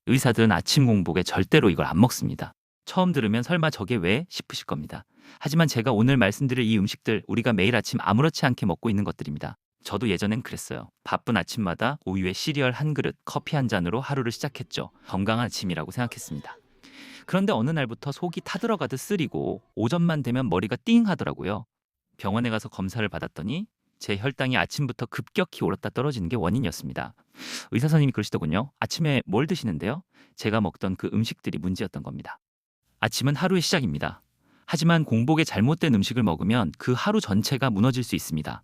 의사들은 아침 공복에 절대로 이걸 안 먹습니다. 처음 들으면 설마 저게 왜 싶으실 겁니다. 하지만 제가 오늘 말씀드릴 이 음식들 우리가 매일 아침 아무렇지 않게 먹고 있는 것들입니다. 저도 예전엔 그랬어요. 바쁜 아침마다 우유에 시리얼 한 그릇, 커피 한 잔으로 하루를 시작했죠. 건강한 아침이라고 생각했습니다. 그런데 어느 날부터 속이 타들어가듯 쓰리고 오전만 되면 머리가 띵 하더라고요. 병원에 가서 검사를 받았더니 제 혈당이 아침부터 급격히 오랐다 떨어지는 게 원인이었습니다. 의사 선생님이 그러시더군요. 아침에 뭘 드시는데요? 제가 먹던 그 음식들이 문제였던 겁니다. 아침은 하루의 시작입니다. 하지만 공복에 잘못된 음식을 먹으면 그 하루 전체가 무너질 수 있습니다.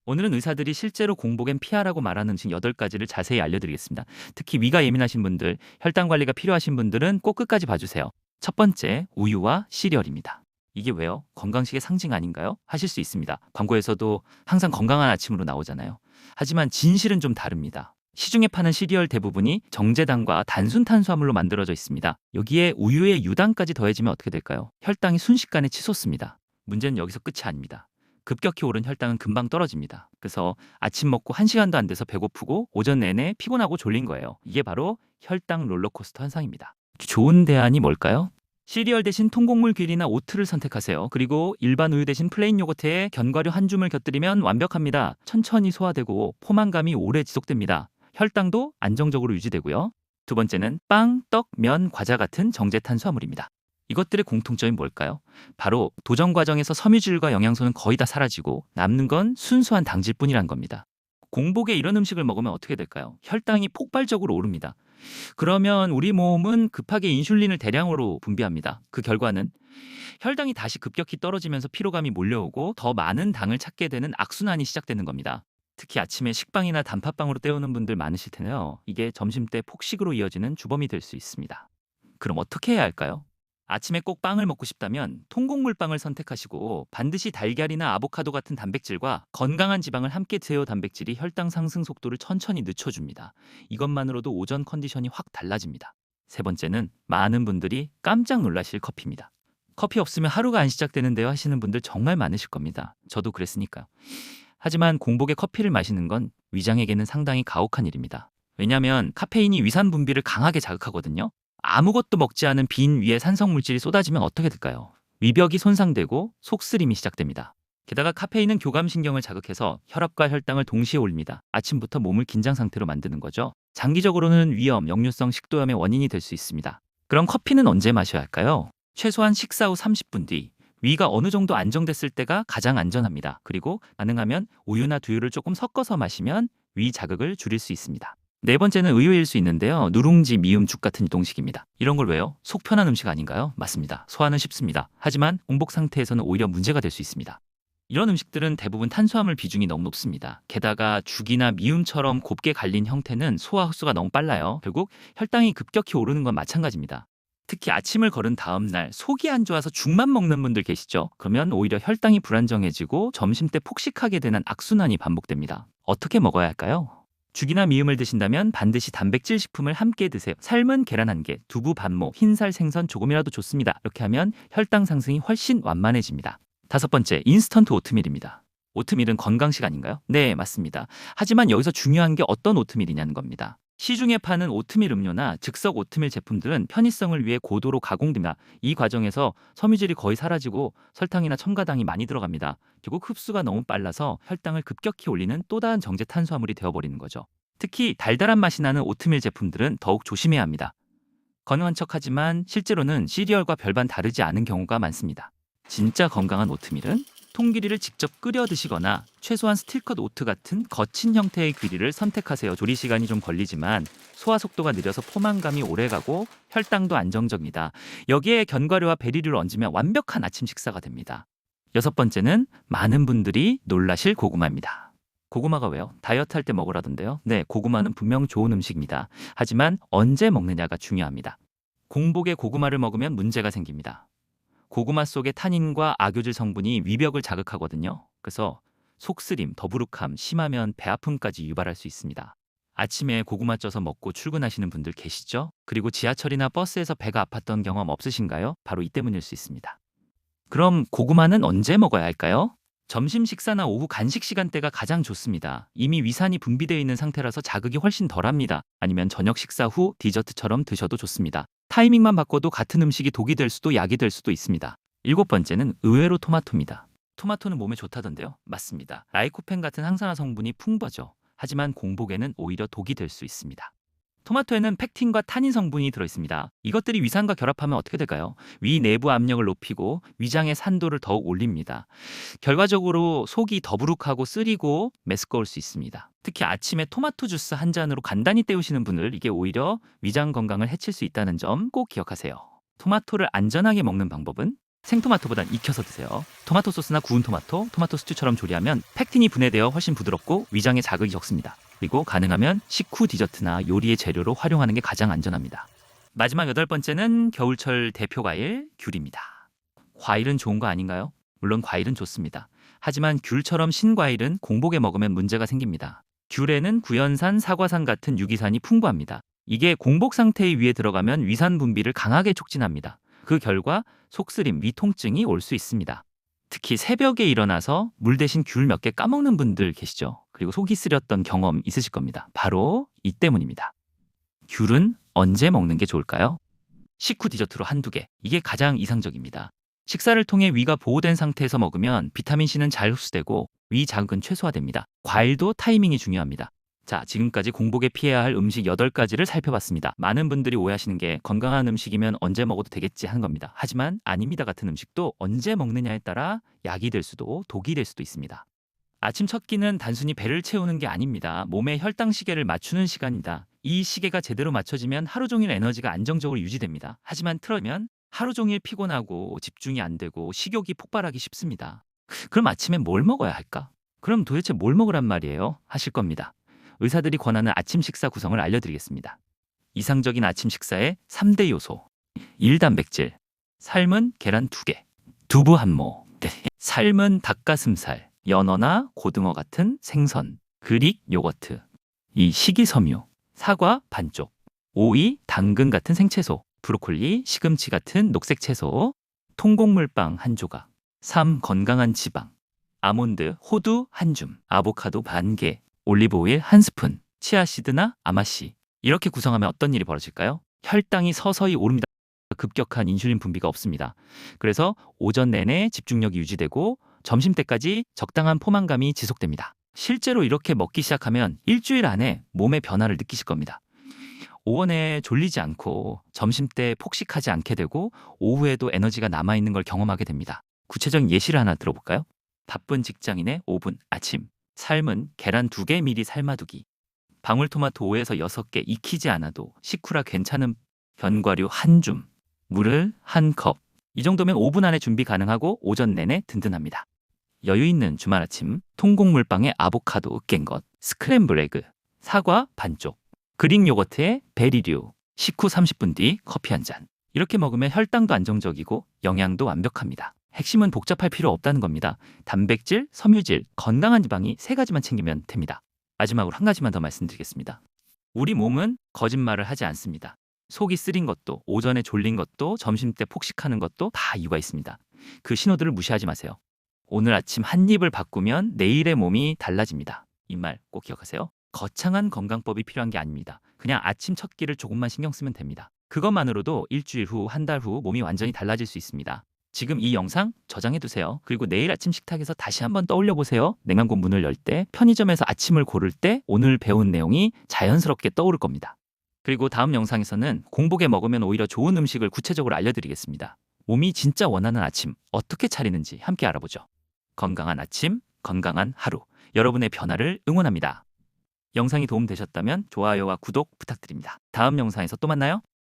오늘은 의사들이 실제로 공복엔 피하라고 말하는 음식 8가지를 자세히 알려드리겠습니다. 특히 위가 예민하신 분들, 혈당 관리가 필요하신 분들은 꼭 끝까지 봐주세요. 첫 번째, 우유와 시리얼입니다. 이게 왜요? 건강식의 상징 아닌가요? 하실 수 있습니다. 광고에서도 항상 건강한 아침으로 나오잖아요. 하지만 진실은 좀 다릅니다. 시중에 파는 시리얼 대부분이 정제당과 단순 탄수화물로 만들어져 있습니다. 여기에 우유의 유당까지 더해지면 어떻게 될까요? 혈당이 순식간에 치솟습니다. 문제는 여기서 끝이 아닙니다. 급격히 오른 혈당은 금방 떨어집니다. 그래서 아침 먹고 1시간도 안 돼서 배고프고 오전 내내 피곤하고 졸린 거예요. 이게 바로 혈당 롤러코스터 현상입니다. 좋은 대안이 뭘까요? 시리얼 대신 통곡물 귀리나 오트를 선택하세요. 그리고 일반 우유 대신 플레인 요거트에 견과류 한 줌을 곁들이면 완벽합니다. 천천히 소화되고 포만감이 오래 지속됩니다. 혈당도 안정적으로 유지되고요. 두 번째는 빵, 떡, 면, 과자 같은 정제 탄수화물입니다. 이것들의 공통점이 뭘까요? 바로 도정 과정에서 섬유질과 영양소는 거의 다 사라지고 남는 건 순수한 당질뿐이란 겁니다. 공복에 이런 음식을 먹으면 어떻게 될까요? 혈당이 폭발적으로 오릅니다. 그러면 우리 몸은 급하게 인슐린을 대량으로 분비합니다. 그 결과는 혈당이 다시 급격히 떨어지면서 피로감이 몰려오고 더 많은 당을 찾게 되는 악순환이 시작되는 겁니다. 특히 아침에 식빵이나 단팥빵으로 때우는 분들 많으실 텐데요. 이게 점심때 폭식으로 이어지는 주범이 될 수 있습니다. 그럼 어떻게 해야 할까요? 아침에 꼭 빵을 먹고 싶다면 통곡물 빵을 선택하시고 반드시 달걀이나 아보카도 같은 단백질과 건강한 지방을 함께 드세요. 단백질이 혈당 상승 속도를 천천히 늦춰줍니다. 이것만으로도 오전 컨디션이 확 달라집니다. 세 번째는 많은 분들이 깜짝 놀라실 커피입니다. 커피 없으면 하루가 안 시작되는데요 하시는 분들 정말 많으실 겁니다. 저도 그랬으니까요. 하지만 공복에 커피를 마시는 건 위장에게는 상당히 가혹한 일입니다. 왜냐하면 카페인이 위산 분비를 강하게 자극하거든요. 아무것도 먹지 않은 빈 위에 산성 물질이 쏟아지면 어떻게 될까요? 위벽이 손상되고 속쓰림이 시작됩니다. 게다가 카페인은 교감신경을 자극해서 혈압과 혈당을 동시에 올립니다. 아침부터 몸을 긴장 상태로 만드는 거죠. 장기적으로는 위염, 역류성 식도염의 원인이 될 수 있습니다. 그럼 커피는 언제 마셔야 할까요? 최소한 식사 후 30분 뒤, 위가 어느 정도 안정됐을 때가 가장 안전합니다. 그리고 가능하면 우유나 두유를 조금 섞어서 마시면 위 자극을 줄일 수 있습니다. 네 번째는 의외일 수 있는데요. 누룽지, 미음, 죽 같은 유동식입니다. 이런 걸 왜요? 속 편한 음식 아닌가요? 맞습니다. 소화는 쉽습니다. 하지만 공복 상태에서는 오히려 문제가 될 수 있습니다. 이런 음식들은 대부분 탄수화물 비중이 너무 높습니다. 게다가 죽이나 미음처럼 곱게 갈린 형태는 소화 흡수가 너무 빨라요. 결국 혈당이 급격히 오르는 건 마찬가지입니다. 특히 아침을 걸은 다음 날 속이 안 좋아서 죽만 먹는 분들 계시죠? 그러면 오히려 혈당이 불안정해지고 점심때 폭식하게 되는 악순환이 반복됩니다. 어떻게 먹어야 할까요? 죽이나 미음을 드신다면 반드시 단백질 식품을 함께 드세요. 삶은 계란 1개, 두부 반모, 흰살 생선 조금이라도 좋습니다. 이렇게 하면 혈당 상승이 훨씬 완만해집니다. 다섯 번째, 인스턴트 오트밀입니다. 오트밀은 건강식 아닌가요? 네, 맞습니다. 하지만 여기서 중요한 게 어떤 오트밀이냐는 겁니다. 시중에 파는 오트밀 음료나 즉석 오트밀 제품들은 편의성을 위해 고도로 가공됩니다. 이 과정에서 섬유질이 거의 사라지고 설탕이나 첨가당이 많이 들어갑니다. 결국 흡수가 너무 빨라서 혈당을 급격히 올리는 또 다른 정제 탄수화물이 되어버리는 거죠. 특히 달달한 맛이 나는 오트밀 제품들은 더욱 조심해야 합니다. 건강한 척하지만 실제로는 시리얼과 별반 다르지 않은 경우가 많습니다. 진짜 건강한 오트밀은 통귀리를 직접 끓여 드시거나 최소한 스틸컷 오트 같은 거친 형태의 귀리를 선택하세요. 조리 시간이 좀 걸리지만 소화 속도가 느려서 포만감이 오래가고 혈당도 안정적입니다. 여기에 견과류와 베리류를 얹으면 완벽한 아침 식사가 됩니다. 여섯 번째는 많은 분들이 놀라실 고구마입니다. 고구마가 왜요? 다이어트 할 때 먹으라던데요. 네, 고구마는 분명 좋은 음식입니다. 하지만 언제 먹느냐가 중요합니다. 공복에 고구마를 먹으면 문제가 생깁니다. 고구마 속의 타닌과 악효질 성분이 위벽을 자극하거든요. 그래서 속쓰림, 더부룩함, 심하면 배 아픔까지 유발할 수 있습니다. 아침에 고구마 쪄서 먹고 출근하시는 분들 계시죠? 그리고 지하철이나 버스에서 배가 아팠던 경험 없으신가요? 바로 이 때문일 수 있습니다. 그럼 고구마는 언제 먹어야 할까요? 점심 식사나 오후 간식 시간대가 가장 좋습니다. 이미 위산이 분비되어 있는 상태라서 자극이 훨씬 덜합니다. 아니면 저녁 식사 후 디저트처럼 드셔도 좋습니다. 타이밍만 바꿔도 같은 음식이 독이 될 수도 약이 될 수도 있습니다. 일곱 번째는 의외로 토마토입니다. 토마토는 몸에 좋다던데요? 맞습니다. 라이코펜 같은 항산화 성분이 풍부하죠. 하지만 공복에는 오히려 독이 될 수 있습니다. 토마토에는 팩틴과 타닌 성분이 들어있습니다. 이것들이 위산과 결합하면 어떻게 될까요? 위 내부 압력을 높이고 위장의 산도를 더욱 올립니다. 결과적으로 속이 더부룩하고 쓰리고 메스꺼울 수 있습니다. 특히 아침에 토마토 주스 한 잔으로 간단히 때우시는 분들, 이게 오히려 위장 건강을 해칠 수 있다는 점 꼭 기억하세요. 토마토를 안전하게 먹는 방법은 생토마토보단 익혀서 드세요. 토마토 소스나 구운 토마토, 토마토 스튜처럼 조리하면 팩틴이 분해되어 훨씬 부드럽고 위장에 자극이 적습니다. 그리고 가능하면 식후 디저트나 요리의 재료로 활용하는 게 가장 안전합니다. 마지막 여덟 번째는 겨울철 대표 과일 귤입니다. 과일은 좋은 거 아닌가요? 물론 과일은 좋습니다. 하지만 귤처럼 신과일은 공복에 먹으면 문제가 생깁니다. 귤에는 구연산, 사과산 같은 유기산이 풍부합니다. 이게 공복 상태의 위에 들어가면 위산 분비를 강하게 촉진합니다. 그 결과 속쓰림, 위통증이 올 수 있습니다. 특히 새벽에 일어나서 물 대신 귤 몇 개 까먹는 분들 계시죠? 그리고 속이 쓰렸던 경험 있으실 겁니다. 바로 이 때문입니다. 귤은 언제 먹는 게 좋을까요? 식후 디저트로 한두 개. 이게 가장 이상적입니다. 식사를 통해 위가 보호된 상태에서 먹으면 비타민C는 잘 흡수되고 위 자극은 최소화됩니다. 과일도 타이밍이 중요합니다. 자, 지금까지 공복에 피해야 할 음식 8가지를 살펴봤습니다. 많은 분들이 오해하시는 게 건강한 음식이면 언제 먹어도 되겠지 하는 겁니다. 하지만 아닙니다. 같은 음식도 언제 먹느냐에 따라 약이 될 수도 독이 될 수도 있습니다. 아침 첫 끼는 단순히 배를 채우는 게 아닙니다. 몸의 혈당 시계를 맞추는 시간이다. 이 시계가 제대로 맞춰지면 하루 종일 에너지가 안정적으로 유지됩니다. 하지만 틀어지면 하루 종일 피곤하고 집중이 안 되고 식욕이 폭발하기 쉽습니다. 그럼 아침에 뭘 먹어야 할까? 그럼 도대체 뭘 먹으란 말이에요? 하실 겁니다. 의사들이 권하는 아침 식사 구성을 알려드리겠습니다. 이상적인 아침 식사의 3대 요소. 1. 단백질. 삶은 계란 2개, 두부 1모. 삶은 닭가슴살, 연어나 고등어 같은 생선, 그릭 요거트. 2. 식이섬유. 사과 반쪽. 5위 당근 같은 생채소, 브로콜리, 시금치 같은 녹색 채소, 통곡물빵 한 조각. 3. 건강한 지방. 아몬드, 호두 한 줌, 아보카도 반 개, 올리브 오일 한 스푼, 치아씨드나 아마씨. 이렇게 구성하면 어떤 일이 벌어질까요? 혈당이 서서히 오릅니다. 급격한 인슐린 분비가 없습니다. 그래서 오전 내내 집중력이 유지되고 점심때까지 적당한 포만감이 지속됩니다. 실제로 이렇게 먹기 시작하면 일주일 안에 몸의 변화를 느끼실 겁니다. 오전에 졸리지 않고 점심때 폭식하지 않게 되고 오후에도 에너지가 남아있는 걸 경험하게 됩니다. 구체적인 예시를 하나 들어볼까요? 바쁜 직장인의 5분 아침. 삶은 계란 2개 미리 삶아두기. 방울토마토 5에서 6개 익히지 않아도 식후라 괜찮은 견과류 한 줌. 물을 한 컵. 이 정도면 5분 안에 준비 가능하고 오전 내내 든든합니다. 여유 있는 주말 아침. 통곡물빵에 아보카도 깬 것. 스크램블 에그. 사과 반쪽. 그릭 요거트에 베리류. 식후 30분 뒤 커피 한 잔. 이렇게 먹으면 혈당도 안정적이고 영양도 완벽합니다. 핵심은 복잡할 필요 없다는 겁니다. 단백질, 섬유질, 건강한 지방이 3가지만 챙기면 됩니다. 마지막으로 한 가지만 더 말씀드리겠습니다. 우리 몸은 거짓말을 하지 않습니다. 속이 쓰린 것도, 오전에 졸린 것도, 점심때 폭식하는 것도 다 이유가 있습니다. 그 신호들을 무시하지 마세요. 오늘 아침 한 입을 바꾸면 내일의 몸이 달라집니다. 이 말 꼭 기억하세요. 거창한 건강법이 필요한 게 아닙니다. 그냥 아침 첫 끼를 조금만 신경 쓰면 됩니다. 그것만으로도 일주일 후, 한 달 후 몸이 완전히 달라질 수 있습니다. 지금 이 영상 저장해두세요. 그리고 내일 아침 식탁에서 다시 한번 떠올려보세요. 냉장고 문을 열 때, 편의점에서 아침을 고를 때 오늘 배운 내용이 자연스럽게 떠오를 겁니다. 그리고 다음 영상에서는 공복에 먹으면 오히려 좋은 음식을 구체적으로 알려드리겠습니다. 몸이 진짜 원하는 아침 어떻게 차리는지 함께 알아보죠. 건강한 아침, 건강한 하루. 여러분의 변화를 응원합니다. 영상이 도움되셨다면 좋아요와 구독 부탁드립니다. 다음 영상에서 또 만나요.